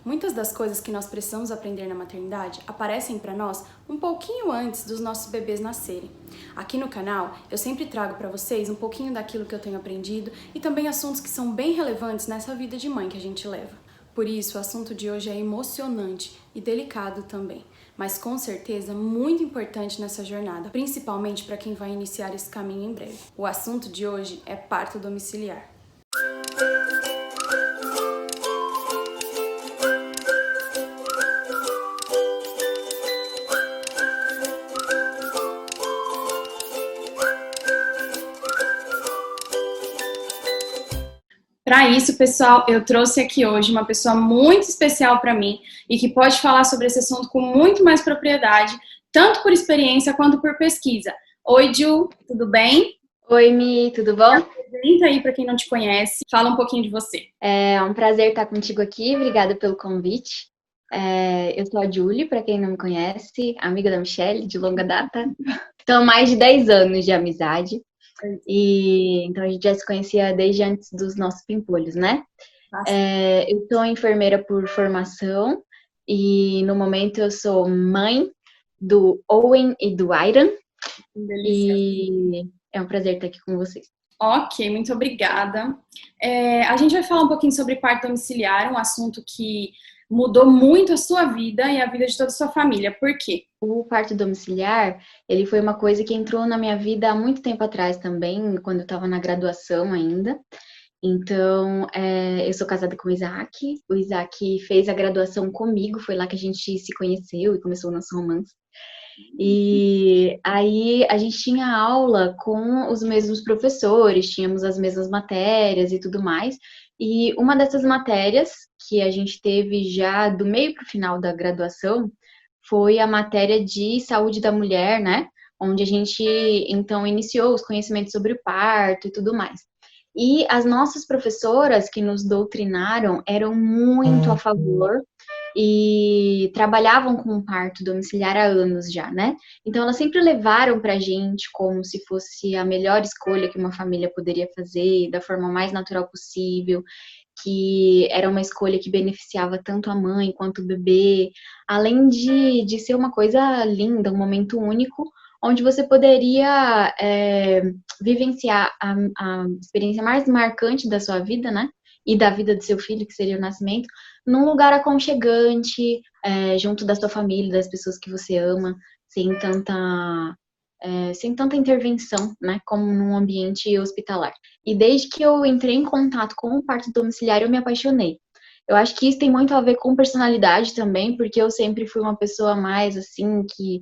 Muitas das coisas que nós precisamos aprender na maternidade aparecem para nós um pouquinho antes dos nossos bebês nascerem. Aqui no canal, eu sempre trago para vocês um pouquinho daquilo que eu tenho aprendido e também assuntos que são bem relevantes nessa vida de mãe que a gente leva. Por isso, o assunto de hoje é emocionante e delicado também, mas com certeza muito importante nessa jornada, principalmente para quem vai iniciar esse caminho em breve. O assunto de hoje é parto domiciliar. Para isso, pessoal, eu trouxe aqui hoje uma pessoa muito especial para mim e que pode falar sobre esse assunto com muito mais propriedade, tanto por experiência quanto por pesquisa. Oi, Ju, tudo bem? Oi, Mi, tudo bom? Apresenta aí para quem não te conhece, fala um pouquinho de você. É um prazer estar contigo aqui, obrigada pelo convite. Eu sou a Julie, para quem não me conhece, amiga da Michelle, de longa data. Então, mais de 10 anos de amizade. E então a gente já se conhecia desde antes dos nossos pimpolhos, né? Eu sou enfermeira por formação e no momento eu sou mãe do Owen e do Iron. E é um prazer estar aqui com vocês. Ok, muito obrigada. A gente vai falar um pouquinho sobre parto domiciliar, um assunto que mudou muito a sua vida e a vida de toda a sua família. Por quê? O parto domiciliar, ele foi uma coisa que entrou na minha vida há muito tempo atrás também, quando eu estava na graduação ainda. Então, eu sou casada com o Isaac. O Isaac fez a graduação comigo, foi lá que a gente se conheceu e começou o nosso romance. E aí a gente tinha aula com os mesmos professores, tínhamos as mesmas matérias e tudo mais. E uma dessas matérias que a gente teve já do meio para o final da graduação foi a matéria de saúde da mulher, né? Onde a gente então iniciou os conhecimentos sobre o parto e tudo mais. E as nossas professoras que nos doutrinaram eram muito a favor e trabalhavam com o parto domiciliar há anos já, né? Então elas sempre levaram pra gente como se fosse a melhor escolha que uma família poderia fazer, da forma mais natural possível, que era uma escolha que beneficiava tanto a mãe quanto o bebê, além de ser uma coisa linda, um momento único, onde você poderia vivenciar a experiência mais marcante da sua vida, né? E da vida do seu filho, que seria o nascimento, num lugar aconchegante, junto da sua família, das pessoas que você ama, sem tanta intervenção, né, como num ambiente hospitalar. E desde que eu entrei em contato com o parto domiciliar, eu me apaixonei. Eu acho que isso tem muito a ver com personalidade também, porque eu sempre fui uma pessoa mais assim que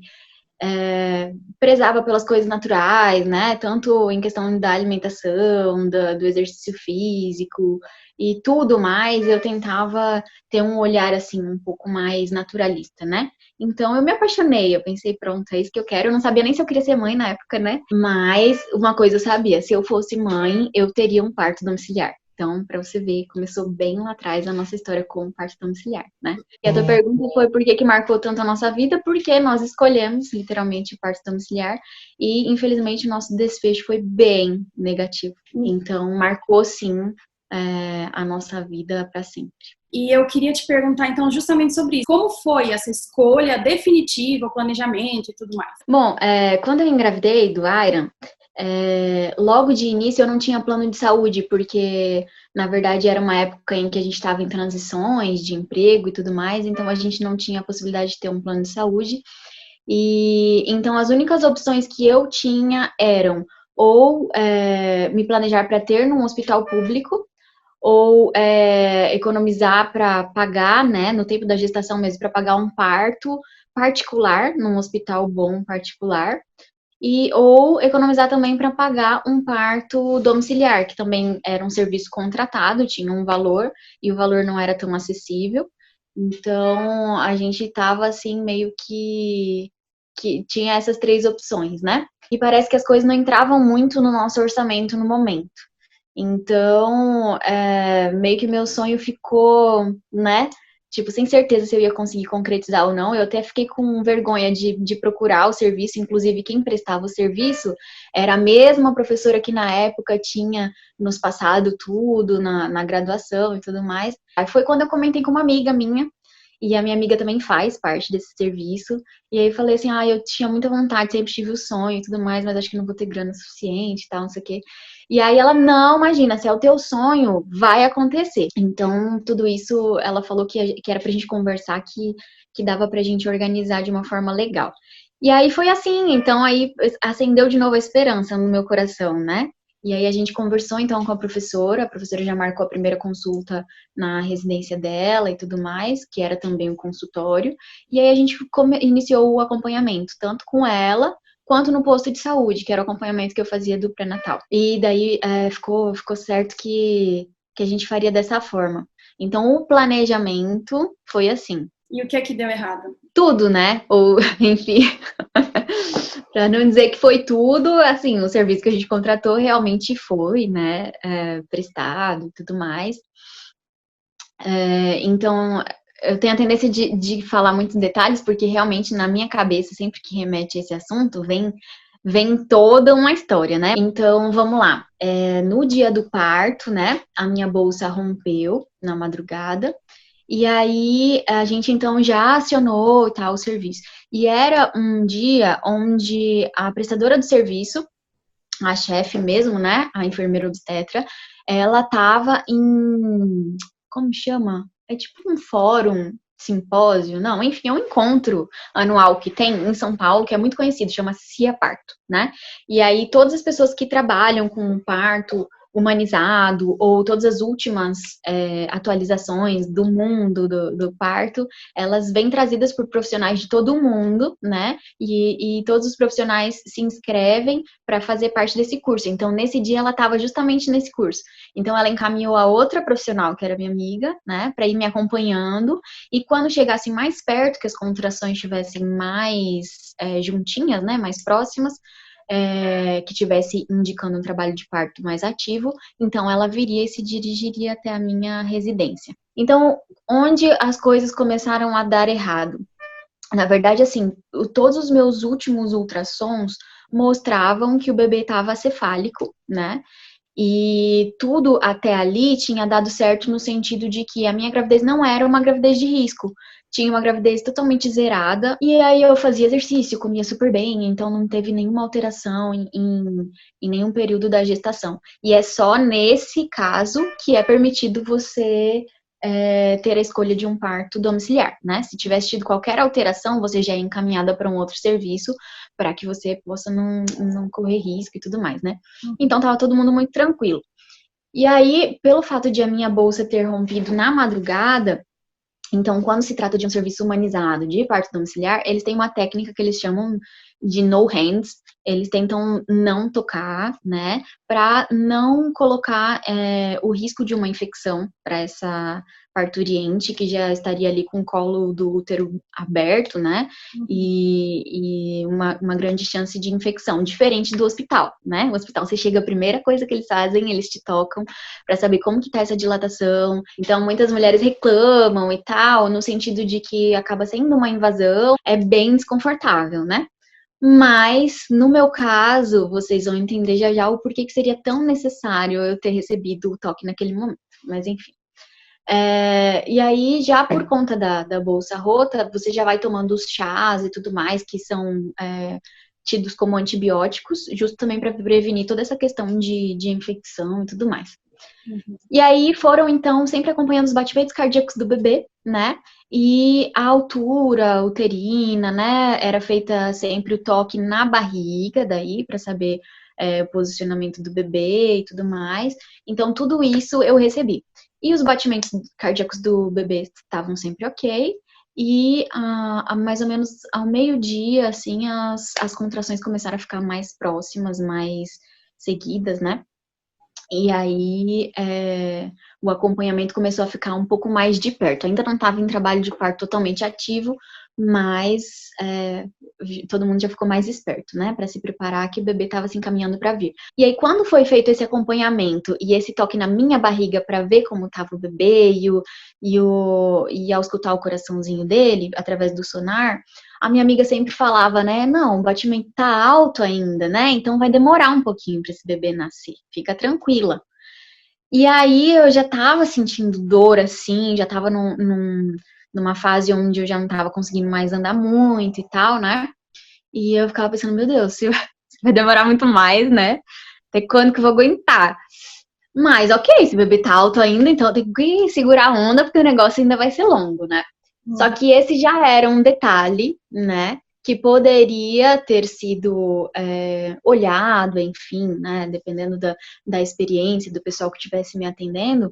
prezava pelas coisas naturais, né? Tanto em questão da alimentação, do exercício físico e tudo mais, eu tentava ter um olhar assim um pouco mais naturalista, né? Então eu me apaixonei, eu pensei, pronto, é isso que eu quero. Eu não sabia nem se eu queria ser mãe na época, né? Mas uma coisa eu sabia, se eu fosse mãe, eu teria um parto domiciliar. Então, para você ver, começou bem lá atrás a nossa história com o parto domiciliar, né? E a tua pergunta foi por que marcou tanto a nossa vida? Porque nós escolhemos, literalmente, o parto domiciliar e, infelizmente, o nosso desfecho foi bem negativo. Então, marcou, sim, a nossa vida para sempre. E eu queria te perguntar, então, justamente sobre isso. Como foi essa escolha definitiva, o planejamento e tudo mais? Bom, quando eu engravidei do Iron, logo de início eu não tinha plano de saúde, porque na verdade era uma época em que a gente estava em transições de emprego e tudo mais, então a gente não tinha a possibilidade de ter um plano de saúde. E então as únicas opções que eu tinha eram ou me planejar para ter num hospital público, ou economizar para pagar, né, no tempo da gestação mesmo, para pagar um parto particular, num hospital bom particular, ou economizar também para pagar um parto domiciliar, que também era um serviço contratado, tinha um valor, e o valor não era tão acessível. Então, a gente estava assim, meio que tinha essas três opções, né? E parece que as coisas não entravam muito no nosso orçamento no momento. Então, meio que meu sonho ficou, né, tipo, sem certeza se eu ia conseguir concretizar ou não. Eu até fiquei com vergonha de procurar o serviço, inclusive quem prestava o serviço era a mesma professora que na época tinha nos passado tudo na graduação e tudo mais. Aí foi quando eu comentei com uma amiga minha, e a minha amiga também faz parte desse serviço. E aí eu falei assim, eu tinha muita vontade, sempre tive o sonho e tudo mais, mas acho que não vou ter grana suficiente e tal, não sei o quê. E aí ela, não, imagina, se é o teu sonho, vai acontecer. Então, tudo isso, ela falou que era pra gente conversar, que dava pra gente organizar de uma forma legal. E aí foi assim, então aí acendeu de novo a esperança no meu coração, né? E aí a gente conversou então com a professora já marcou a primeira consulta na residência dela e tudo mais, que era também um consultório. E aí a gente iniciou o acompanhamento, tanto com ela quanto no posto de saúde, que era o acompanhamento que eu fazia do pré-natal. E daí ficou certo que a gente faria dessa forma. Então o planejamento foi assim. E o que é que deu errado? Tudo, né? Ou, enfim, para não dizer que foi tudo, assim, o serviço que a gente contratou realmente foi, né, prestado e tudo mais. Então, eu tenho a tendência de falar muitos detalhes, porque realmente na minha cabeça, sempre que remete a esse assunto, vem toda uma história, né? Então, vamos lá. No dia do parto, né, a minha bolsa rompeu na madrugada, e aí a gente então já acionou e tal o serviço. E era um dia onde a prestadora do serviço, a chefe mesmo, né, a enfermeira obstetra, ela tava em, como chama? É tipo um fórum, simpósio, não, enfim, é um encontro anual que tem em São Paulo, que é muito conhecido, chama CIA Parto, né? E aí todas as pessoas que trabalham com parto humanizado, ou todas as últimas atualizações do mundo do parto, elas vêm trazidas por profissionais de todo o mundo, né? E todos os profissionais se inscrevem para fazer parte desse curso. Então, nesse dia, ela estava justamente nesse curso. Então, ela encaminhou a outra profissional, que era minha amiga, né, para ir me acompanhando. E quando chegasse mais perto, que as contrações estivessem mais juntinhas, né, mais próximas, que tivesse indicando um trabalho de parto mais ativo, então ela viria e se dirigiria até a minha residência. Então, onde as coisas começaram a dar errado? Na verdade, assim, todos os meus últimos ultrassons mostravam que o bebê estava cefálico, né? E tudo até ali tinha dado certo no sentido de que a minha gravidez não era uma gravidez de risco. Tinha uma gravidez totalmente zerada. E aí eu fazia exercício, comia super bem, então não teve nenhuma alteração em nenhum período da gestação. E é só nesse caso que é permitido você ter a escolha de um parto domiciliar, né? Se tivesse tido qualquer alteração, você já é encaminhada para um outro serviço para que você possa não correr risco e tudo mais, né? Então tava todo mundo muito tranquilo. E aí, pelo fato de a minha bolsa ter rompido na madrugada, então quando se trata de um serviço humanizado de parto domiciliar, eles têm uma técnica que eles chamam de no hands. Eles tentam não tocar, né, para não colocar o risco de uma infecção para essa parturiente que já estaria ali com o colo do útero aberto, né, e uma grande chance de infecção, diferente do hospital, né? O hospital, você chega, a primeira coisa que eles fazem, eles te tocam para saber como que tá essa dilatação. Então, muitas mulheres reclamam e tal, no sentido de que acaba sendo uma invasão, é bem desconfortável, né? Mas, no meu caso, vocês vão entender já já o porquê que seria tão necessário eu ter recebido o toque naquele momento. Mas, enfim. E aí, já por conta da bolsa rota, você já vai tomando os chás e tudo mais, que são tidos como antibióticos, justo também para prevenir toda essa questão de infecção e tudo mais. E aí foram, então, sempre acompanhando os batimentos cardíacos do bebê, né? E a altura uterina, né? Era feita sempre o toque na barriga, daí, para saber o posicionamento do bebê e tudo mais. Então, tudo isso eu recebi. E os batimentos cardíacos do bebê estavam sempre ok. E mais ou menos ao meio-dia, assim, as contrações começaram a ficar mais próximas, mais seguidas, né? E aí o acompanhamento começou a ficar um pouco mais de perto. Ainda não estava em trabalho de parto totalmente ativo, mas todo mundo já ficou mais esperto, né, para se preparar que o bebê estava se encaminhando para vir. E aí, quando foi feito esse acompanhamento e esse toque na minha barriga para ver como estava o bebê e ao escutar o coraçãozinho dele através do sonar, a minha amiga sempre falava, né, não, o batimento tá alto ainda, né, então vai demorar um pouquinho para esse bebê nascer, fica tranquila. E aí eu já tava sentindo dor, assim, já tava numa fase onde eu já não tava conseguindo mais andar muito e tal, né? E eu ficava pensando, meu Deus, se vai demorar muito mais, né? Até quando que eu vou aguentar? Mas, ok, esse bebê tá alto ainda, então eu tenho que segurar a onda, porque o negócio ainda vai ser longo, né? Só que esse já era um detalhe, né? Que poderia ter sido olhado, enfim, né? Dependendo da experiência do pessoal que estivesse me atendendo,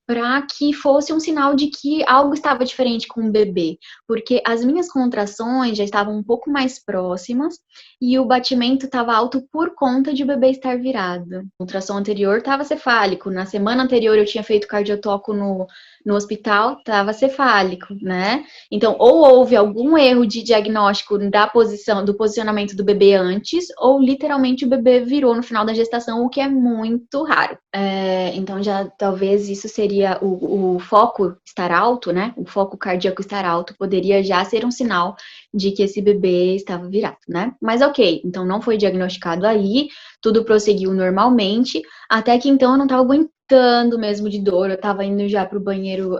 para que fosse um sinal de que algo estava diferente com o bebê, porque as minhas contrações já estavam um pouco mais próximas e o batimento estava alto por conta de o bebê estar virado. A contração anterior estava cefálico, na semana anterior eu tinha feito cardiotoco no hospital, estava cefálico, né? Então, ou houve algum erro de diagnóstico do posicionamento do bebê antes, ou literalmente o bebê virou no final da gestação, o que é muito raro. Então, já talvez isso seria o foco estar alto, né? O foco cardíaco estar alto poderia já ser um sinal de que esse bebê estava virado, né? Mas ok, então não foi diagnosticado aí, tudo prosseguiu normalmente, até que então eu não estava aguentando mesmo de dor, eu estava indo já pro banheiro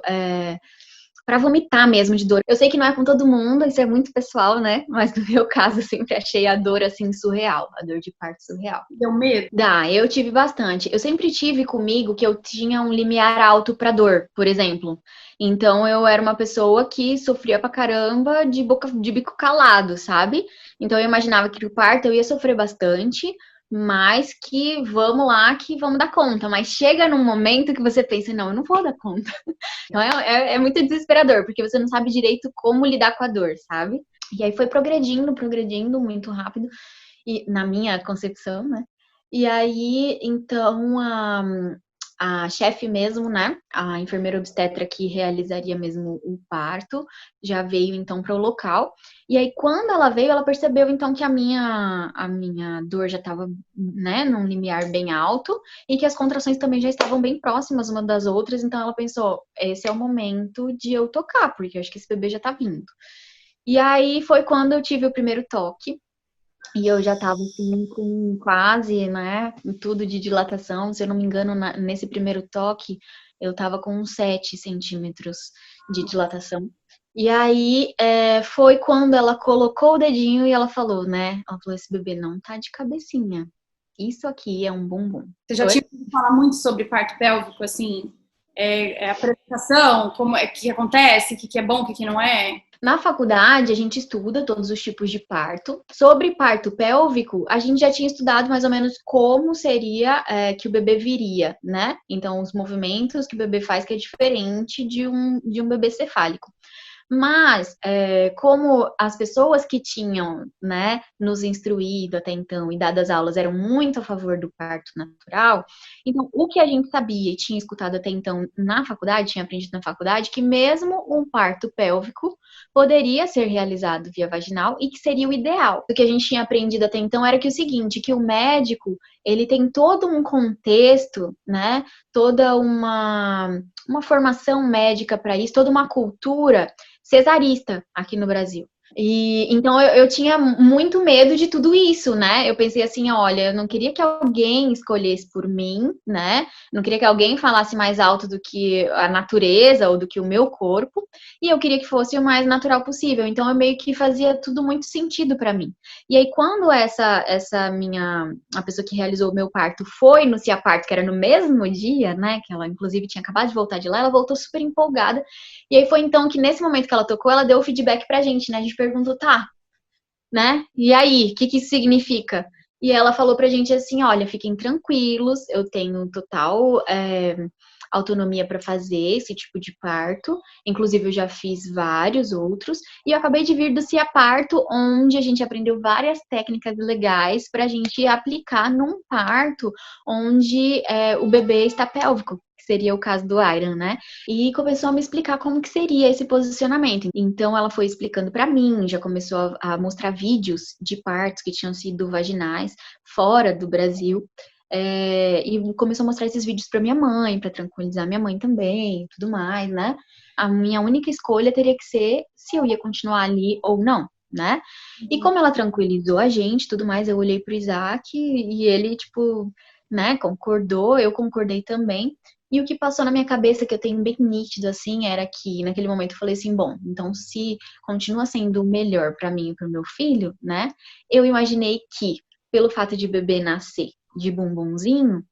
para vomitar mesmo de dor. Eu sei que não é com todo mundo, isso é muito pessoal, né? Mas no meu caso, eu sempre achei a dor assim surreal, a dor de parto surreal. Deu medo? Eu tive bastante. Eu sempre tive comigo que eu tinha um limiar alto para dor, por exemplo. Então eu era uma pessoa que sofria pra caramba de bico calado, sabe? Então eu imaginava que no parto eu ia sofrer bastante, mas que vamos lá, que vamos dar conta. Mas chega num momento que você pensa, não, eu não vou dar conta. Então é muito desesperador, porque você não sabe direito como lidar com a dor, sabe? E aí foi progredindo muito rápido, e na minha concepção, né? E aí, então, a chefe mesmo, né? A enfermeira obstetra que realizaria mesmo o parto, já veio então para o local. E aí, quando ela veio, ela percebeu então que a minha dor já estava, né, num limiar bem alto e que as contrações também já estavam bem próximas uma das outras. Então, ela pensou: esse é o momento de eu tocar, porque eu acho que esse bebê já tá vindo. E aí foi quando eu tive o primeiro toque. E eu já tava assim com quase, né, tudo de dilatação. Se eu não me engano, nesse primeiro toque, eu tava com uns 7 centímetros de dilatação. E aí foi quando ela colocou o dedinho e ela falou, né? Ela falou: esse bebê não tá de cabecinha. Isso aqui é um bumbum. Você já Oi? tinha ouvido falar muito sobre parto pélvico, assim? A apresentação, como é que acontece, o que é bom, o que não é? Na faculdade, a gente estuda todos os tipos de parto. Sobre parto pélvico, a gente já tinha estudado mais ou menos como seria que o bebê viria, né? Então, os movimentos que o bebê faz que é diferente de um bebê cefálico. Mas, como as pessoas que tinham, né, nos instruído até então e dadas aulas eram muito a favor do parto natural, então o que a gente sabia e tinha escutado até então na faculdade, tinha aprendido na faculdade, que mesmo um parto pélvico poderia ser realizado via vaginal e que seria o ideal. O que a gente tinha aprendido até então era que o seguinte, que o médico, ele tem todo um contexto, né, toda uma formação médica para isso, toda uma cultura cesarista aqui no Brasil. E então eu tinha muito medo de tudo isso, né? Eu pensei assim, olha, eu não queria que alguém escolhesse por mim, né? Não queria que alguém falasse mais alto do que a natureza ou do que o meu corpo, e eu queria que fosse o mais natural possível. Então eu meio que fazia tudo muito sentido para mim. E aí quando a pessoa que realizou o meu parto foi no Cia Parto, que era no mesmo dia, né? Que ela inclusive tinha acabado de voltar de lá, ela voltou super empolgada. E aí foi então que nesse momento que ela tocou, ela deu o feedback pra gente, né? A gente perguntou, tá, né? E aí, o que isso significa? E ela falou pra gente assim, olha, fiquem tranquilos, eu tenho total autonomia para fazer esse tipo de parto. Inclusive, eu já fiz vários outros. E eu acabei de vir do Cia Parto, onde a gente aprendeu várias técnicas legais pra gente aplicar num parto onde o bebê está pélvico. que seria o caso do Iron, né? E começou a me explicar como que seria esse posicionamento. Então ela foi explicando pra mim, já começou a mostrar vídeos de partos que tinham sido vaginais fora do Brasil. E começou a mostrar esses vídeos pra minha mãe, pra tranquilizar minha mãe também, e tudo mais, né? A minha única escolha teria que ser se eu ia continuar ali ou não, né? E como ela tranquilizou a gente, tudo mais, eu olhei pro Isaac e ele, tipo, né, concordou, eu concordei também. E o que passou na minha cabeça, que eu tenho bem nítido, assim, era que naquele momento eu falei assim, bom, então se continua sendo o melhor pra mim e pro meu filho, né? Eu imaginei que, pelo fato de bebê nascer de bumbumzinho,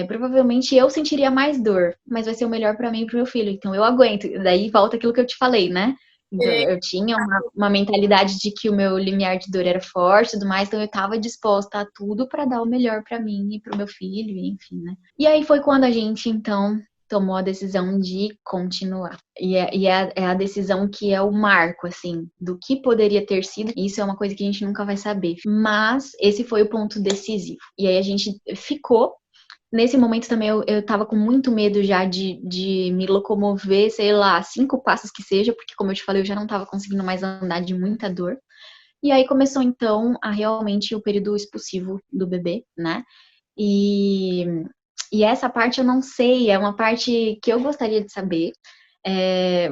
provavelmente eu sentiria mais dor, mas vai ser o melhor pra mim e pro meu filho, então eu aguento. Daí volta aquilo que eu te falei, né? Então, eu tinha uma mentalidade de que o meu limiar de dor era forte e tudo mais, então eu estava disposta a tudo para dar o melhor para mim e para o meu filho, enfim, né? E aí foi quando a gente, então, tomou a decisão de continuar. É a decisão que é o marco, assim, do que poderia ter sido. Isso é uma coisa que a gente nunca vai saber. Mas esse foi o ponto decisivo. E aí a gente ficou. Nesse momento também eu tava com muito medo já de me locomover, sei lá, 5 passos que seja, porque como eu te falei, eu já não tava conseguindo mais andar de muita dor. E aí começou então a realmente o período expulsivo do bebê, né? E, e essa parte eu não sei, é uma parte que eu gostaria de saber,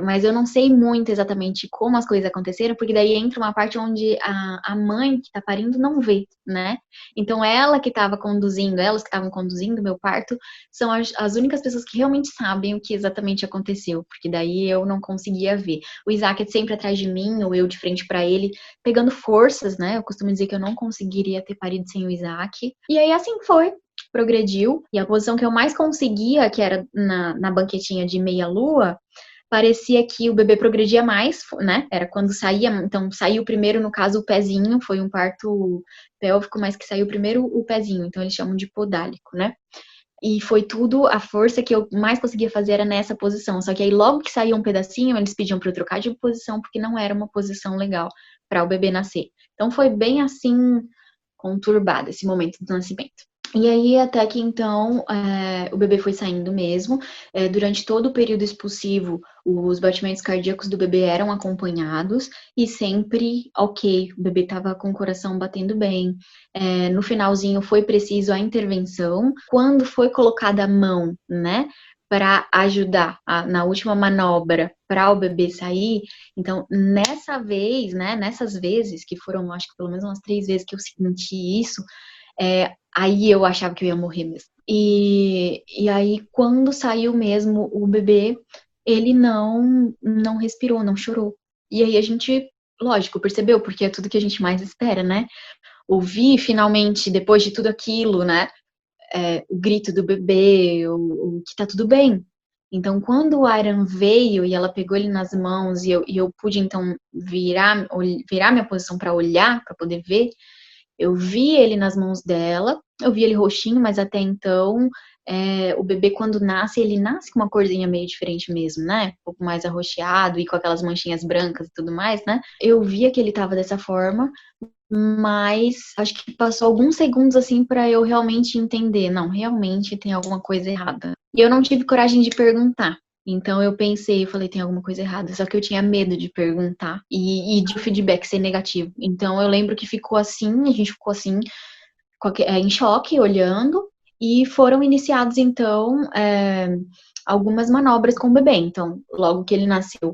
mas eu não sei muito exatamente como as coisas aconteceram, porque daí entra uma parte onde a mãe que tá parindo não vê, né? Então ela que estava conduzindo, elas que estavam conduzindo o meu parto, são as únicas pessoas que realmente sabem o que exatamente aconteceu, porque daí eu não conseguia ver. O Isaac é sempre atrás de mim, ou eu de frente para ele, pegando forças, né? Eu costumo dizer que eu não conseguiria ter parido sem o Isaac. E aí assim foi. Progrediu, e a posição que eu mais conseguia, que era na banquetinha de meia-lua, parecia que o bebê progredia mais, né? Era quando saía, então saiu primeiro, no caso, o pezinho, foi um parto pélvico, mas que saiu primeiro o pezinho, então eles chamam de podálico, né? E foi tudo, a força que eu mais conseguia fazer era nessa posição. Só que aí, logo que saía um pedacinho, eles pediam para eu trocar de posição, porque não era uma posição legal para o bebê nascer. Então foi bem assim, conturbado esse momento do nascimento. E aí, até que então, o bebê foi saindo mesmo. Durante todo o período expulsivo, os batimentos cardíacos do bebê eram acompanhados e sempre ok, o bebê estava com o coração batendo bem. No finalzinho foi preciso a intervenção. Quando foi colocada a mão, né, para ajudar na última manobra para o bebê sair, então nessa vez, né, nessas vezes, que foram acho que pelo menos umas 3 vezes que eu senti isso, aí eu achava que eu ia morrer mesmo. E aí, quando saiu mesmo o bebê, ele não respirou, não chorou. E aí a gente, lógico, percebeu, porque é tudo que a gente mais espera, né? Ouvir finalmente, depois de tudo aquilo, né? O grito do bebê, o que tá tudo bem. Então, quando o Iron veio e ela pegou ele nas mãos e eu pude, então, virar minha posição para olhar, para poder ver, eu vi ele nas mãos dela, eu vi ele roxinho, mas até então, o bebê quando nasce, ele nasce com uma corzinha meio diferente mesmo, né? Um pouco mais arroxeado e com aquelas manchinhas brancas e tudo mais, né? Eu via que ele tava dessa forma, mas acho que passou alguns segundos assim para eu realmente entender, não, realmente tem alguma coisa errada. E eu não tive coragem de perguntar. Então eu pensei, eu falei, tem alguma coisa errada. Só que eu tinha medo de perguntar e de o feedback ser negativo. Então eu lembro que ficou assim, a gente ficou assim, em choque, olhando, e foram iniciados então algumas manobras com o bebê. Então, logo que ele nasceu,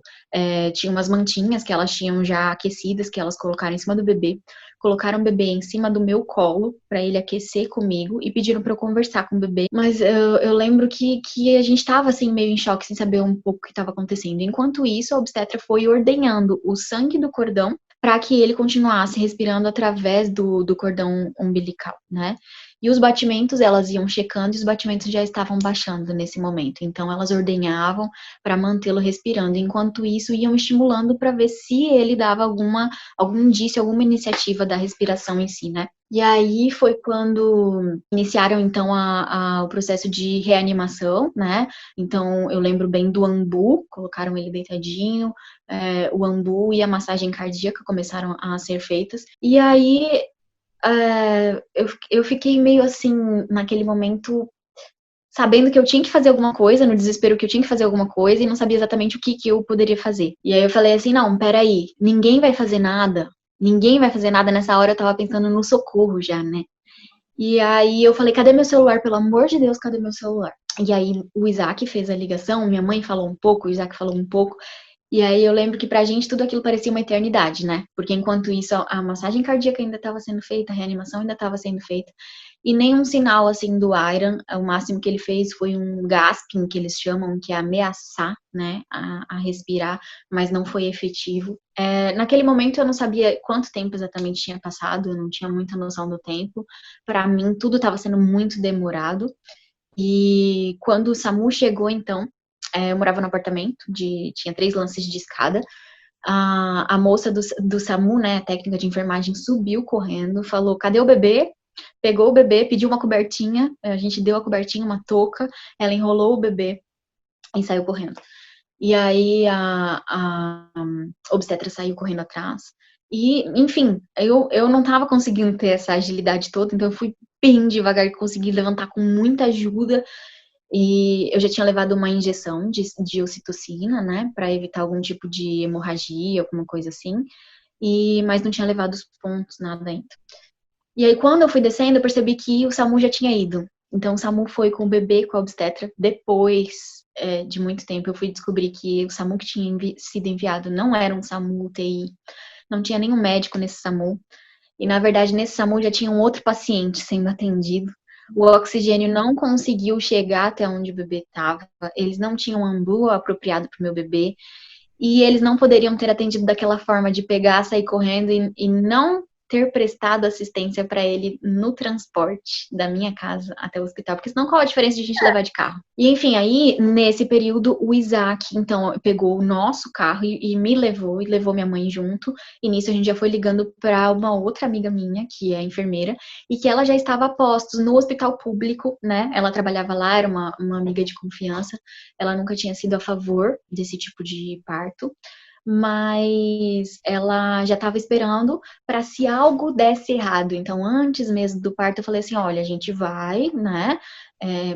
tinha umas mantinhas que elas tinham já aquecidas, que elas colocaram em cima do bebê. Colocaram o bebê em cima do meu colo para ele aquecer comigo e pediram para eu conversar com o bebê. Mas eu lembro que a gente estava assim meio em choque sem saber um pouco o que estava acontecendo. Enquanto isso, a obstetra foi ordenhando o sangue do cordão para que ele continuasse respirando através do cordão umbilical, né? E os batimentos, elas iam checando e os batimentos já estavam baixando nesse momento. Então, elas ordenhavam para mantê-lo respirando. Enquanto isso, iam estimulando para ver se ele dava algum indício, alguma iniciativa da respiração em si, né? E aí foi quando iniciaram, então, o processo de reanimação, né? Então, eu lembro bem do ambu, colocaram ele deitadinho, o ambu e a massagem cardíaca começaram a ser feitas. E aí, eu fiquei meio assim, naquele momento, sabendo que eu tinha que fazer alguma coisa, no desespero que eu tinha que fazer alguma coisa e não sabia exatamente o que eu poderia fazer. E aí eu falei assim, não, peraí, ninguém vai fazer nada. Nessa hora eu tava pensando no socorro já, né? E aí eu falei, cadê meu celular? Pelo amor de Deus, cadê meu celular? E aí o Isaac fez a ligação, minha mãe falou um pouco, o Isaac falou um pouco, e aí eu lembro que pra gente tudo aquilo parecia uma eternidade, né? Porque enquanto isso a massagem cardíaca ainda estava sendo feita, a reanimação ainda estava sendo feita, e nenhum sinal assim do Iron, o máximo que ele fez foi um gasping, que eles chamam, que é ameaçar, né, a respirar, mas não foi efetivo. Naquele momento eu não sabia quanto tempo exatamente tinha passado, eu não tinha muita noção do tempo. Para mim tudo estava sendo muito demorado. E quando o SAMU chegou, então, eu morava no apartamento, tinha 3 lances de escada. A moça do SAMU, né, a técnica de enfermagem, subiu correndo, falou, cadê o bebê? Pegou o bebê, pediu uma cobertinha, a gente deu a cobertinha, uma touca, ela enrolou o bebê e saiu correndo. E aí a obstetra saiu correndo atrás. E, enfim, eu não tava conseguindo ter essa agilidade toda, então eu fui bem devagar, consegui levantar com muita ajuda. E eu já tinha levado uma injeção de ocitocina, né, para evitar algum tipo de hemorragia, alguma coisa assim. Mas não tinha levado os pontos, nada ainda. E aí, quando eu fui descendo, eu percebi que o SAMU já tinha ido. Então, o SAMU foi com o bebê, com a obstetra. Depois de muito tempo, eu fui descobrir que o SAMU que tinha sido enviado não era um SAMU UTI. Não tinha nenhum médico nesse SAMU. E, na verdade, nesse SAMU já tinha um outro paciente sendo atendido. O oxigênio não conseguiu chegar até onde o bebê estava. Eles não tinham um ambu apropriado para o meu bebê. E eles não poderiam ter atendido daquela forma de pegar, sair correndo e não ter prestado assistência para ele no transporte da minha casa até o hospital, porque senão qual a diferença de a gente levar de carro? E enfim, aí nesse período o Isaac então pegou o nosso carro e me levou e levou minha mãe junto. E nisso a gente já foi ligando para uma outra amiga minha, que é enfermeira, e que ela já estava a postos no hospital público, né? Ela trabalhava lá, era uma amiga de confiança. Ela nunca tinha sido a favor desse tipo de parto, mas ela já estava esperando para se algo desse errado. Então, antes mesmo do parto, eu falei assim: olha, a gente vai, né,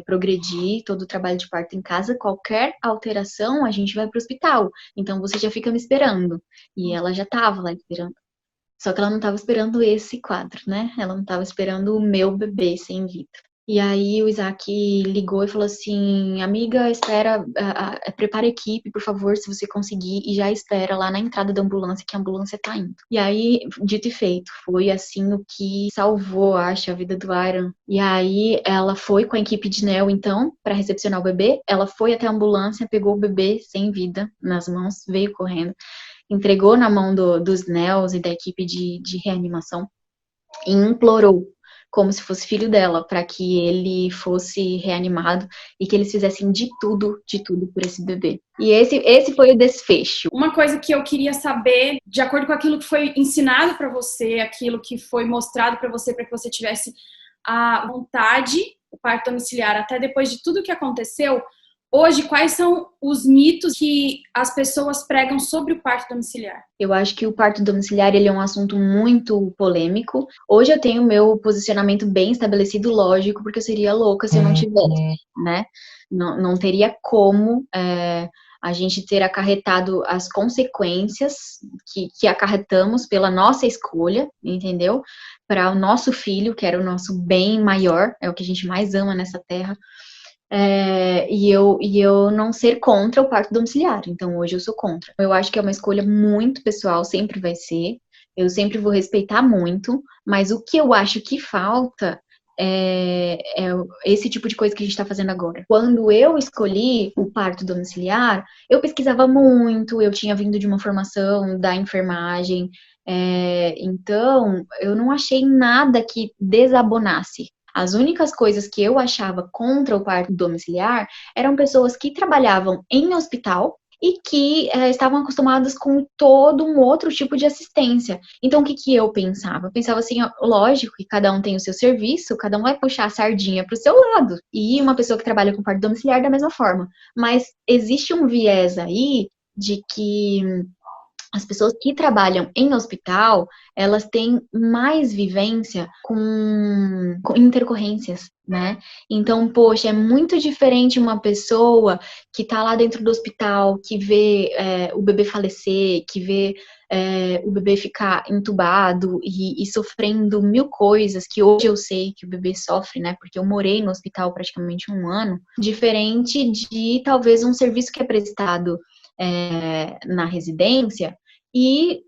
progredir todo o trabalho de parto em casa, qualquer alteração, a gente vai para o hospital. Então, você já fica me esperando. E ela já estava lá esperando. Só que ela não estava esperando esse quadro, né? Ela não estava esperando o meu bebê sem vida. E aí o Isaac ligou e falou assim, amiga, espera, prepara a equipe, por favor, se você conseguir, e já espera lá na entrada da ambulância, que a ambulância tá indo. E aí, dito e feito, foi assim o que salvou, acho, a vida do Iron. E aí ela foi com a equipe de Neo, então, para recepcionar o bebê, ela foi até a ambulância, pegou o bebê sem vida nas mãos, veio correndo, entregou na mão dos Neos e da equipe de reanimação e implorou, como se fosse filho dela, para que ele fosse reanimado e que eles fizessem de tudo por esse bebê. E esse foi o desfecho. Uma coisa que eu queria saber, de acordo com aquilo que foi ensinado para você, aquilo que foi mostrado para que você tivesse a vontade, o parto domiciliar, até depois de tudo que aconteceu, hoje, quais são os mitos que as pessoas pregam sobre o parto domiciliar? Eu acho que o parto domiciliar ele é um assunto muito polêmico. Hoje eu tenho meu posicionamento bem estabelecido, lógico, porque eu seria louca se eu não tivesse, né? Não teria como a gente ter acarretado as consequências que acarretamos pela nossa escolha, entendeu? Para o nosso filho, que era o nosso bem maior, é o que a gente mais ama nessa terra. E eu não ser contra o parto domiciliar. Então, hoje eu sou contra. Eu acho que é uma escolha muito pessoal, sempre vai ser. Eu sempre vou respeitar muito, mas o que eu acho que falta é esse tipo de coisa que a gente está fazendo agora. Quando eu escolhi o parto domiciliar, eu pesquisava muito, eu tinha vindo de uma formação da enfermagem, então eu não achei nada que desabonasse. As únicas coisas que eu achava contra o parto domiciliar eram pessoas que trabalhavam em hospital e que estavam acostumadas com todo um outro tipo de assistência. Então, o que eu pensava? Eu pensava assim, ó, lógico que cada um tem o seu serviço, cada um vai puxar a sardinha para o seu lado. E uma pessoa que trabalha com parto domiciliar da mesma forma. Mas existe um viés aí de que as pessoas que trabalham em hospital, elas têm mais vivência com intercorrências, né? Então, poxa, é muito diferente uma pessoa que tá lá dentro do hospital, que vê o bebê falecer, que vê o bebê ficar entubado e sofrendo mil coisas que hoje eu sei que o bebê sofre, né? Porque eu morei no hospital praticamente um ano, diferente de talvez um serviço que é prestado na residência e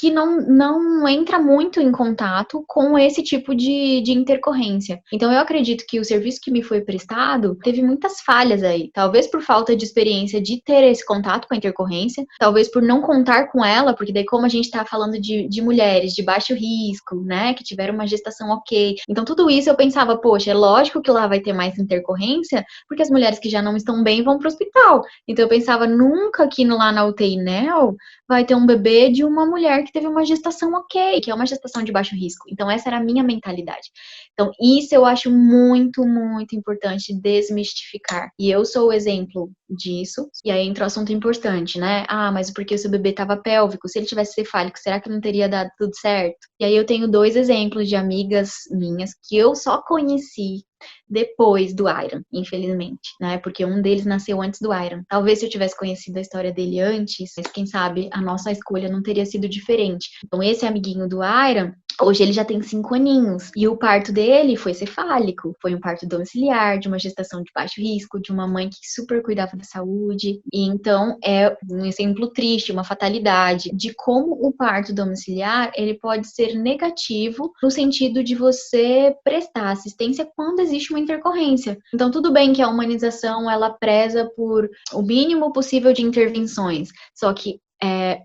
que não entra muito em contato com esse tipo de intercorrência. Então, eu acredito que o serviço que me foi prestado teve muitas falhas aí. Talvez por falta de experiência de ter esse contato com a intercorrência, talvez por não contar com ela, porque daí como a gente tá falando de mulheres de baixo risco, né, que tiveram uma gestação ok. Então, tudo isso eu pensava, poxa, é lógico que lá vai ter mais intercorrência, porque as mulheres que já não estão bem vão pro hospital. Então, eu pensava, nunca aqui lá na UTI NEL vai ter um bebê de uma mulher que teve uma gestação ok, que é uma gestação de baixo risco. Então, essa era a minha mentalidade. Então, isso eu acho muito, muito importante desmistificar. E eu sou o exemplo disso. E aí entra o assunto importante, né? Ah, mas porque o seu bebê estava pélvico? Se ele tivesse cefálico, será que não teria dado tudo certo? E aí eu tenho 2 exemplos de amigas minhas que eu só conheci depois do Iron, infelizmente, né? Porque um deles nasceu antes do Iron. Talvez se eu tivesse conhecido a história dele antes, mas quem sabe a nossa escolha não teria sido diferente. Então, esse amiguinho do Iron, hoje ele já tem 5 aninhos. E o parto dele foi cefálico. Foi um parto domiciliar, de uma gestação de baixo risco, de uma mãe que super cuidava da saúde. E então, é um exemplo triste, uma fatalidade de como o parto domiciliar, ele pode ser negativo no sentido de você prestar assistência quando existe uma intercorrência. Então, tudo bem que a humanização, ela preza por o mínimo possível de intervenções. Só que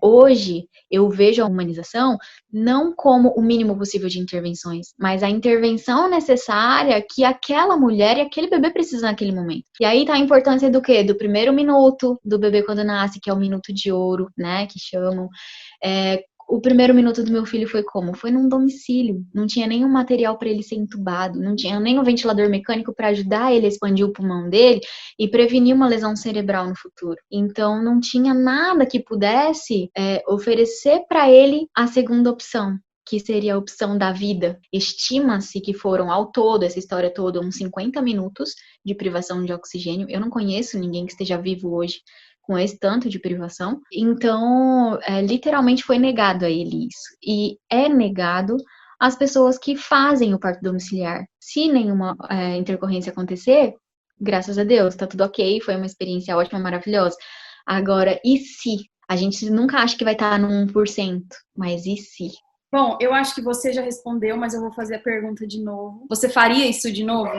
hoje eu vejo a humanização não como o mínimo possível de intervenções, mas a intervenção necessária que aquela mulher e aquele bebê precisam naquele momento. E aí tá a importância do quê? Do primeiro minuto do bebê quando nasce, que é o minuto de ouro, né, que chamam. O primeiro minuto do meu filho foi como? Foi num domicílio. Não tinha nenhum material para ele ser entubado, não tinha nem um ventilador mecânico para ajudar ele a expandir o pulmão dele e prevenir uma lesão cerebral no futuro. Então, não tinha nada que pudesse oferecer para ele a segunda opção, que seria a opção da vida. Estima-se que foram, ao todo, essa história toda, uns 50 minutos de privação de oxigênio. Eu não conheço ninguém que esteja vivo hoje com esse tanto de privação. Então, literalmente foi negado a ele isso. E é negado às pessoas que fazem o parto domiciliar. Se nenhuma intercorrência acontecer, graças a Deus, tá tudo ok, foi uma experiência ótima, maravilhosa. Agora, e se? A gente nunca acha que vai estar no 1%, mas e se? Bom, eu acho que você já respondeu, mas eu vou fazer a pergunta de novo. Você faria isso de novo?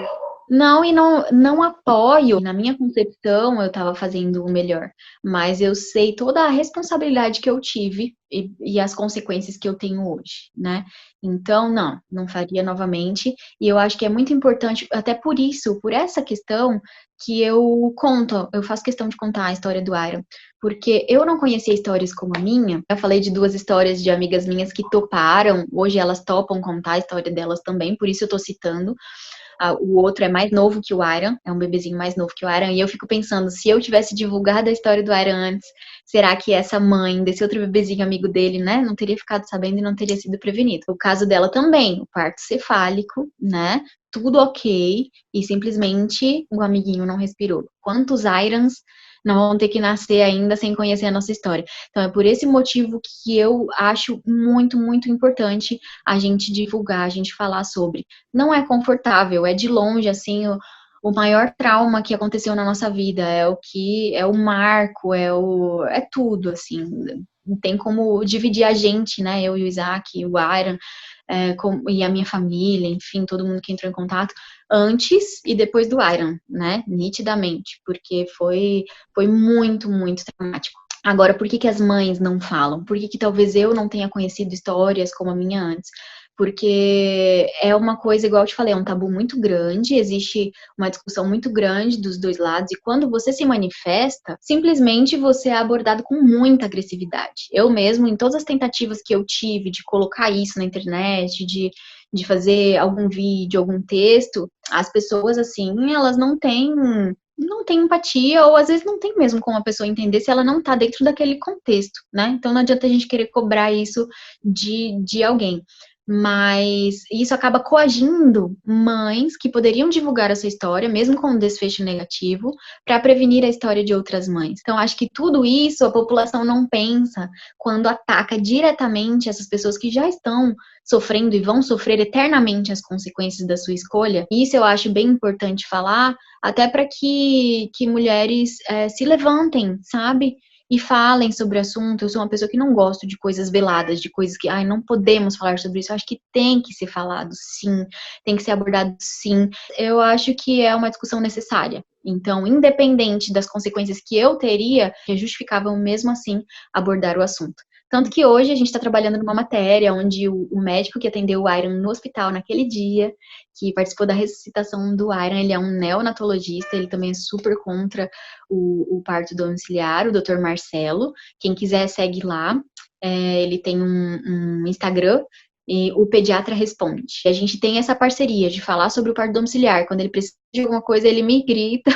Não, e não apoio. Na minha concepção, eu estava fazendo o melhor. Mas eu sei toda a responsabilidade que eu tive e as consequências que eu tenho hoje, né? Então, não faria novamente. E eu acho que é muito importante, até por isso, por essa questão, que eu faço questão de contar a história do Iron. Porque eu não conhecia histórias como a minha. Eu falei de 2 histórias de amigas minhas que toparam. Hoje elas topam contar a história delas também, por isso eu tô citando. O outro é mais novo que o Iron, é um bebezinho mais novo que o Iron, e eu fico pensando, se eu tivesse divulgado a história do Iron antes, será que essa mãe desse outro bebezinho amigo dele, né, não teria ficado sabendo e não teria sido prevenido? O caso dela também, o parto cefálico, né, tudo ok, e simplesmente o amiguinho não respirou. Quantos Irons não vão ter que nascer ainda sem conhecer a nossa história? Então, é por esse motivo que eu acho muito, muito importante a gente divulgar, a gente falar sobre. Não é confortável, é de longe, assim, o maior trauma que aconteceu na nossa vida, é o marco, é tudo, assim, não tem como dividir a gente, né, eu e o Isaac, o Iron, e a minha família, enfim, todo mundo que entrou em contato, antes e depois do Iron, né, nitidamente, porque foi muito, muito traumático. Agora, por que as mães não falam? Por que talvez eu não tenha conhecido histórias como a minha antes? Porque é uma coisa, igual eu te falei, é um tabu muito grande, existe uma discussão muito grande dos 2 lados, e quando você se manifesta, simplesmente você é abordado com muita agressividade. Eu mesmo, em todas as tentativas que eu tive de colocar isso na internet, de fazer algum vídeo, algum texto, as pessoas, assim, elas não têm não tem empatia, ou às vezes não tem mesmo como a pessoa entender se ela não tá dentro daquele contexto, né? Então não adianta a gente querer cobrar isso de alguém. Mas isso acaba coagindo mães que poderiam divulgar a sua história, mesmo com um desfecho negativo, para prevenir a história de outras mães. Então, acho que tudo isso a população não pensa quando ataca diretamente essas pessoas que já estão sofrendo e vão sofrer eternamente as consequências da sua escolha. Isso eu acho bem importante falar, até para que mulheres se levantem, sabe? E falem sobre o assunto. Eu sou uma pessoa que não gosto de coisas veladas, de coisas que, ai, não podemos falar sobre isso. Eu acho que tem que ser falado, sim, tem que ser abordado, sim. Eu acho que é uma discussão necessária. Então, independente das consequências que eu teria, é justificável mesmo assim abordar o assunto. Tanto que hoje a gente está trabalhando numa matéria onde o médico que atendeu o Iron no hospital naquele dia, que participou da ressuscitação do Iron, ele é um neonatologista, ele também é super contra o parto domiciliar, o Dr. Marcelo. Quem quiser segue lá. Ele tem um Instagram, e o pediatra responde. E a gente tem essa parceria de falar sobre o parto domiciliar. Quando ele precisa de alguma coisa, ele me grita.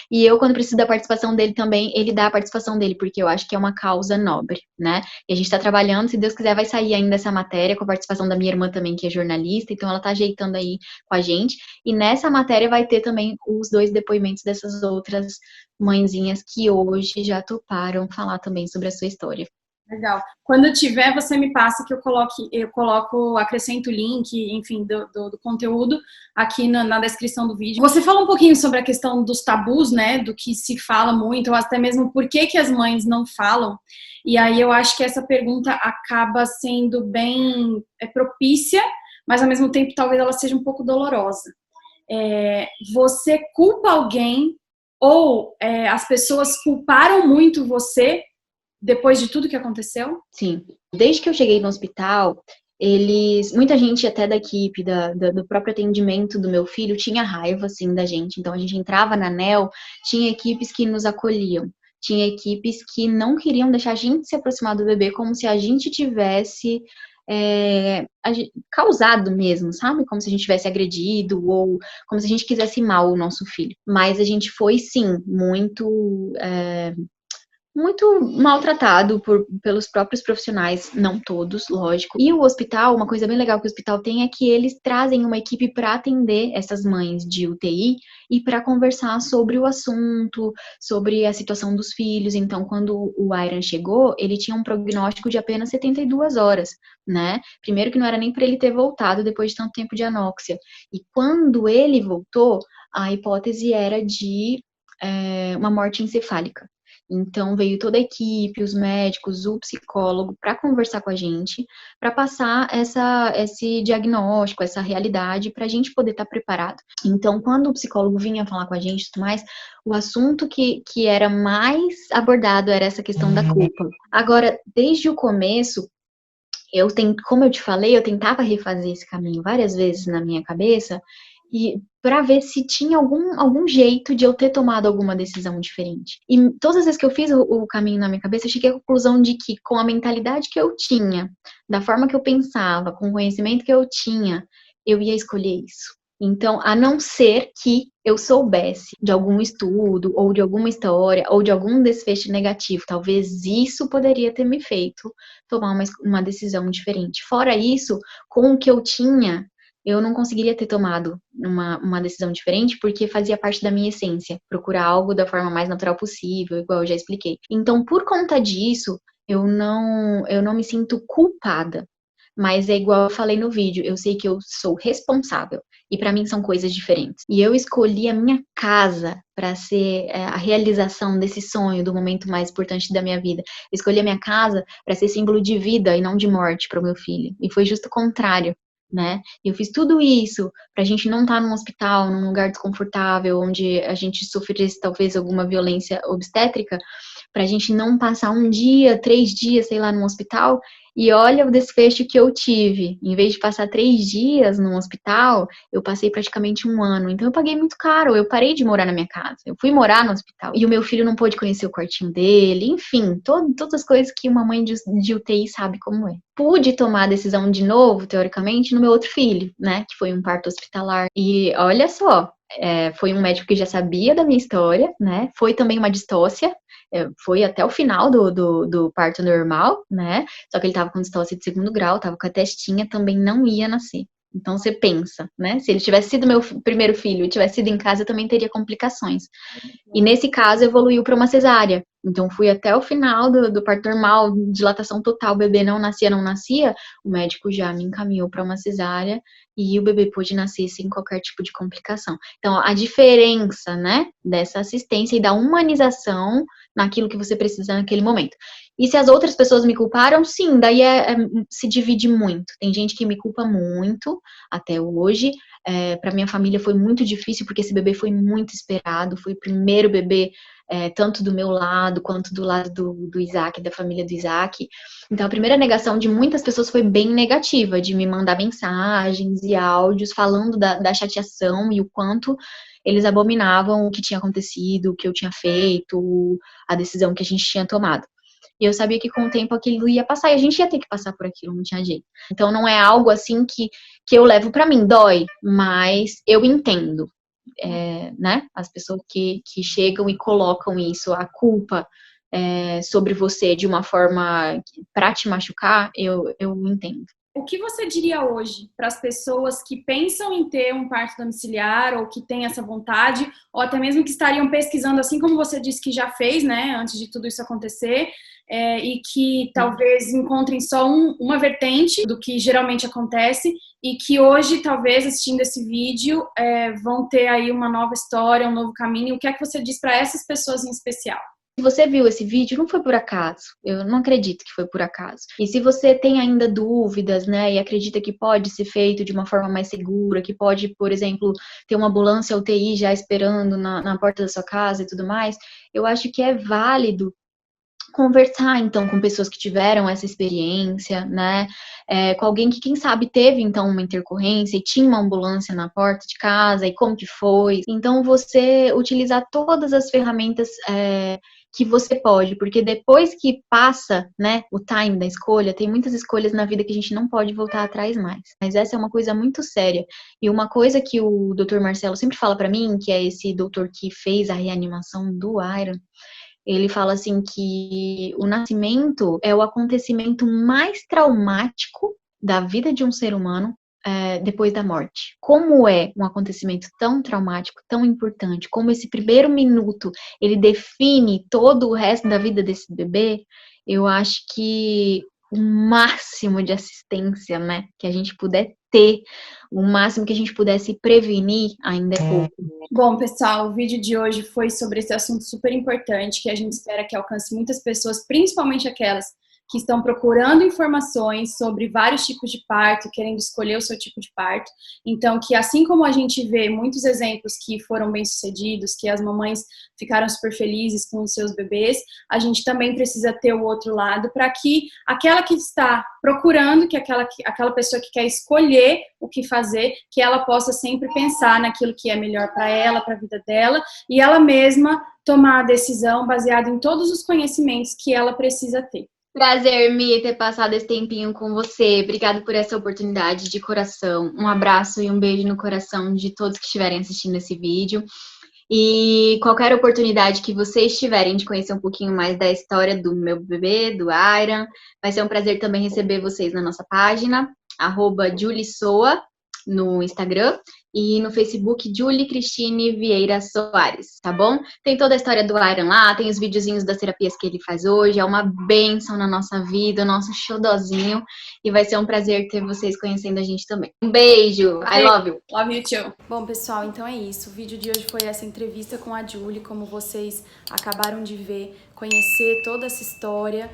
E eu, quando preciso da participação dele também, ele dá a participação dele, porque eu acho que é uma causa nobre, né? E a gente tá trabalhando, se Deus quiser, vai sair ainda essa matéria, com a participação da minha irmã também, que é jornalista, então ela tá ajeitando aí com a gente. E nessa matéria vai ter também os 2 depoimentos dessas outras mãezinhas que hoje já toparam falar também sobre a sua história. Legal. Quando tiver, você me passa que eu coloco, acrescento o link, enfim, do conteúdo aqui na descrição do vídeo. Você fala um pouquinho sobre a questão dos tabus, né, do que se fala muito, ou até mesmo por que as mães não falam. E aí eu acho que essa pergunta acaba sendo bem propícia, mas ao mesmo tempo talvez ela seja um pouco dolorosa. Você culpa alguém ou as pessoas culparam muito você depois de tudo que aconteceu? Sim. Desde que eu cheguei no hospital, muita gente até da equipe, do próprio atendimento do meu filho, tinha raiva, assim, da gente. Então, a gente entrava na ANEL, tinha equipes que nos acolhiam. Tinha equipes que não queriam deixar a gente se aproximar do bebê, como se a gente tivesse causado mesmo, sabe? Como se a gente tivesse agredido, ou como se a gente quisesse mal o nosso filho. Mas a gente foi, sim, muito maltratado pelos próprios profissionais, não todos, lógico. E o hospital, uma coisa bem legal que o hospital tem é que eles trazem uma equipe para atender essas mães de UTI e para conversar sobre o assunto, sobre a situação dos filhos. Então, quando o Iron chegou, ele tinha um prognóstico de apenas 72 horas, né? Primeiro que não era nem para ele ter voltado depois de tanto tempo de anóxia. E quando ele voltou, a hipótese era de uma morte encefálica. Então, veio toda a equipe, os médicos, o psicólogo, para conversar com a gente, para passar esse diagnóstico, essa realidade, para a gente poder estar preparado. Então, quando o psicólogo vinha falar com a gente e tudo mais, o assunto que era mais abordado era essa questão da culpa. Agora, desde o começo, como eu te falei, eu tentava refazer esse caminho várias vezes na minha cabeça, e para ver se tinha algum jeito de eu ter tomado alguma decisão diferente. E todas as vezes que eu fiz o caminho na minha cabeça, eu cheguei à conclusão de que, com a mentalidade que eu tinha, da forma que eu pensava, com o conhecimento que eu tinha, eu ia escolher isso. Então, a não ser que eu soubesse de algum estudo, ou de alguma história, ou de algum desfecho negativo, talvez isso poderia ter me feito tomar uma decisão diferente. Fora isso, com o que eu tinha, eu não conseguiria ter tomado uma decisão diferente, porque fazia parte da minha essência, procurar algo da forma mais natural possível, igual eu já expliquei. Então, por conta disso, eu não me sinto culpada. Mas é igual eu falei no vídeo, eu sei que eu sou responsável. E para mim são coisas diferentes. E eu escolhi a minha casa para ser a realização desse sonho, do momento mais importante da minha vida. Eu escolhi a minha casa para ser símbolo de vida e não de morte para o meu filho. E foi justo o contrário, né? Eu fiz tudo isso para a gente não estar num hospital, num lugar desconfortável, onde a gente sofresse talvez alguma violência obstétrica, pra gente não passar um dia, 3 dias, sei lá, no hospital. E olha o desfecho que eu tive. Em vez de passar 3 dias no hospital, eu passei praticamente um ano. Então eu paguei muito caro. Eu parei de morar na minha casa. Eu fui morar no hospital. E o meu filho não pôde conhecer o quartinho dele. Enfim, todas as coisas que uma mãe de UTI sabe como é. Pude tomar a decisão de novo, teoricamente, no meu outro filho, né? Que foi um parto hospitalar. E olha só, foi um médico que já sabia da minha história, né? Foi também uma distócia. Foi até o final do parto normal, né? Só que ele tava com distócia de 2º grau, tava com a testinha, também não ia nascer. Então você pensa, né? Se ele tivesse sido meu primeiro filho e tivesse sido em casa, eu também teria complicações. E nesse caso evoluiu para uma cesárea. Então fui até o final do parto normal, dilatação total, o bebê não nascia, o médico já me encaminhou para uma cesárea e o bebê pôde nascer sem qualquer tipo de complicação. Então a diferença, né, dessa assistência e da humanização naquilo que você precisa naquele momento. E se as outras pessoas me culparam, sim, daí se divide muito. Tem gente que me culpa muito até hoje. Para minha família foi muito difícil, porque esse bebê foi muito esperado, foi o primeiro bebê, tanto do meu lado, quanto do lado do Isaac, da família do Isaac. Então, a primeira negação de muitas pessoas foi bem negativa, de me mandar mensagens e áudios falando da chateação e o quanto eles abominavam o que tinha acontecido, o que eu tinha feito, a decisão que a gente tinha tomado. E eu sabia que com o tempo aquilo ia passar, e a gente ia ter que passar por aquilo, não tinha jeito. Então não é algo assim que eu levo pra mim, dói, mas eu entendo, né? As pessoas que chegam e colocam isso, a culpa sobre você de uma forma pra te machucar, eu entendo. O que você diria hoje para as pessoas que pensam em ter um parto domiciliar ou que têm essa vontade, ou até mesmo que estariam pesquisando, assim como você disse que já fez, né, antes de tudo isso acontecer, e que talvez encontrem só uma vertente do que geralmente acontece e que hoje, talvez, assistindo esse vídeo, vão ter aí uma nova história, um novo caminho. O que é que você diz para essas pessoas em especial? Se você viu esse vídeo, não foi por acaso. Eu não acredito que foi por acaso. E se você tem ainda dúvidas, né, e acredita que pode ser feito de uma forma mais segura, que pode, por exemplo, ter uma ambulância UTI já esperando na porta da sua casa e tudo mais, eu acho que é válido conversar, então, com pessoas que tiveram essa experiência, né, com alguém que, quem sabe, teve, então, uma intercorrência e tinha uma ambulância na porta de casa, e como que foi. Então, você utilizar todas as ferramentas que você pode, porque depois que passa, né, o time da escolha, tem muitas escolhas na vida que a gente não pode voltar atrás mais. Mas essa é uma coisa muito séria. E uma coisa que o Dr. Marcelo sempre fala pra mim, que é esse doutor que fez a reanimação do Iron, ele fala assim que o nascimento é o acontecimento mais traumático da vida de um ser humano depois da morte. Como é um acontecimento tão traumático, tão importante, como esse primeiro minuto ele define todo o resto da vida desse bebê, eu acho que o máximo de assistência, né, que a gente puder ter, o máximo que a gente pudesse prevenir, ainda é pouco. Bom, pessoal, o vídeo de hoje foi sobre esse assunto super importante que a gente espera que alcance muitas pessoas, principalmente aquelas que estão procurando informações sobre vários tipos de parto, querendo escolher o seu tipo de parto. Então, que assim como a gente vê muitos exemplos que foram bem-sucedidos, que as mamães ficaram super felizes com os seus bebês, a gente também precisa ter o outro lado para que aquela que está procurando, que aquela pessoa que quer escolher o que fazer, que ela possa sempre pensar naquilo que é melhor para ela, para a vida dela, e ela mesma tomar a decisão baseada em todos os conhecimentos que ela precisa ter. Prazer, Mi, ter passado esse tempinho com você. Obrigada por essa oportunidade de coração. Um abraço e um beijo no coração de todos que estiverem assistindo esse vídeo. E qualquer oportunidade que vocês tiverem de conhecer um pouquinho mais da história do meu bebê, do Iron, vai ser um prazer também receber vocês na nossa página, @JulieSoa, no Instagram, e no Facebook, Julie Cristine Vieira Soares, tá bom? Tem toda a história do Iron lá, tem os videozinhos das terapias que ele faz hoje, é uma bênção na nossa vida, o nosso xodozinho, e vai ser um prazer ter vocês conhecendo a gente também. Um beijo, I love you! Love you too! Bom, pessoal, então é isso, o vídeo de hoje foi essa entrevista com a Julie, como vocês acabaram de ver, conhecer toda essa história,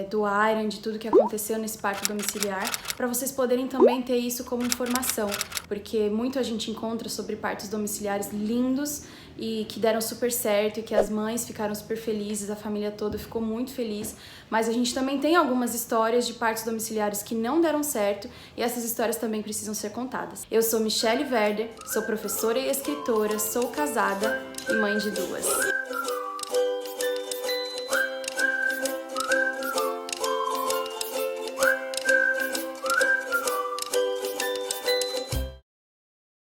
do Iron, de tudo que aconteceu nesse parto domiciliar, para vocês poderem também ter isso como informação, porque muito a gente encontra sobre partos domiciliares lindos e que deram super certo e que as mães ficaram super felizes, a família toda ficou muito feliz, mas a gente também tem algumas histórias de partos domiciliares que não deram certo e essas histórias também precisam ser contadas. Eu sou Michelle Werder, sou professora e escritora, sou casada e mãe de 2.